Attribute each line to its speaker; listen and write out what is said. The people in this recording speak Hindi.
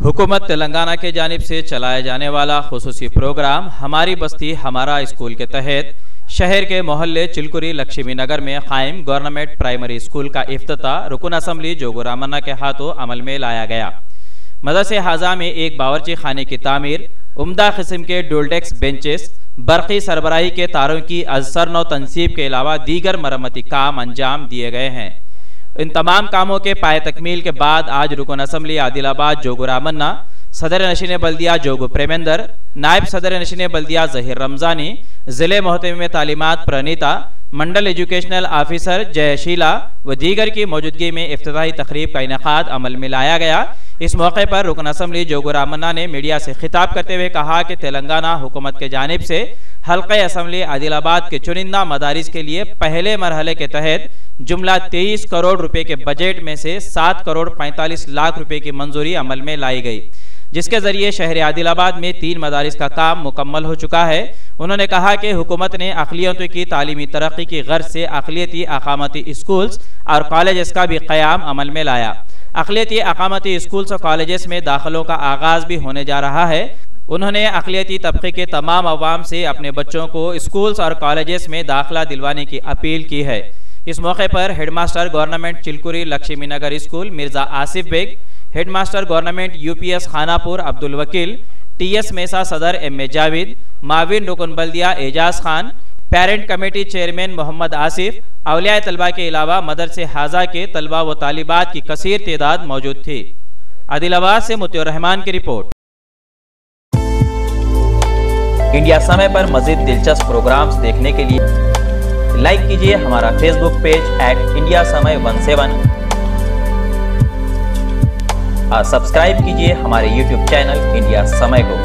Speaker 1: हुकूमत तेलंगाना के जानिब से चलाया जाने वाला खुसूसी प्रोग्राम हमारी बस्ती हमारा स्कूल के तहत शहर के मोहल्ले चिलकुरी लक्ष्मी नगर में कायम गवर्नमेंट प्राइमरी स्कूल का इफ्तिताह रुकन असम्बली जोगू रामन्ना के हाथों अमल में लाया गया। मदरसे हाजा में एक बावर्ची खाने की तामीर, उम्दा किस्म के डोल्डेक्स बेंचेस, बरक़ी सरबराही के तारों की अजसर नौ तनसीब के अलावा दीगर मरम्मती काम अंजाम दिए गए हैं। इन तमाम कामों के पाए तकमील के बाद आज रुकन असम्बली आदिलाबाद जोगू रामन्ना, सदर नशीन बल्दिया जोगू प्रेमेंदर, नायब सदर नशीन बल्दिया जहीर रमजानी, जिले मोहतमिम तालीमात प्रणीता, मंडल एजुकेशनल ऑफिसर जयशीला व दीगर की मौजूदगी में इफ्तिताही तकरीब का इनेकाद अमल में लाया गया। इस मौके पर रुकन असम्बली जोगू रामन्ना ने मीडिया से खिताब करते हुए कहा कि तेलंगाना हुकूमत के जानिब से हल्क़े असम्बली आदिलाबाद के चुनिंदा मदारिस के लिए पहले मरहले के तहत जुमला 23 करोड़ रुपए के बजट में से 7 करोड़ 45 लाख रुपए की मंजूरी अमल में लाई गई, जिसके जरिए शहर आदिलाबाद में 3 मदारिस का काम मुकम्मल हो चुका है। उन्होंने कहा कि हुकूमत ने अक़लियतों की तालीमी तरक्की की गर्ज से अक़लियती अक़ामती स्कूल्स और कॉलेजेस का भी क़याम अमल में लाया। अक़लियती अक़ामती स्कूल्स और कॉलेजेस में दाखिलों का आगाज़ भी होने जा रहा है। उन्होंने अक़लियती तबके के तमाम अवाम से अपने बच्चों को स्कूल्स और कॉलेजेस में दाखिला दिलवाने की अपील की है। इस मौके पर headmaster government Chilkuri Lakshmi Nagar school Mirza Asif Baig, headmaster government UPS Khanapur Abdul Wakil, TS MESA सदर एम जावेद, माविन रुकन बल्दिया Ejaz Khan, parent committee chairman Mohammed Asif, औलिया तलबा के अलावा मदरसे हाजा के तलबा व तालिबात की कसीर तादाद मौजूद थी। आदिलाबाद से मुतियुर रहमान की रिपोर्ट।
Speaker 2: इंडिया समय पर मजीद दिलचस्प प्रोग्राम्स देखने के लिए लाइक कीजिए हमारा फेसबुक पेज @IndiaSamay17 और सब्सक्राइब कीजिए हमारे यूट्यूब चैनल इंडिया समय को।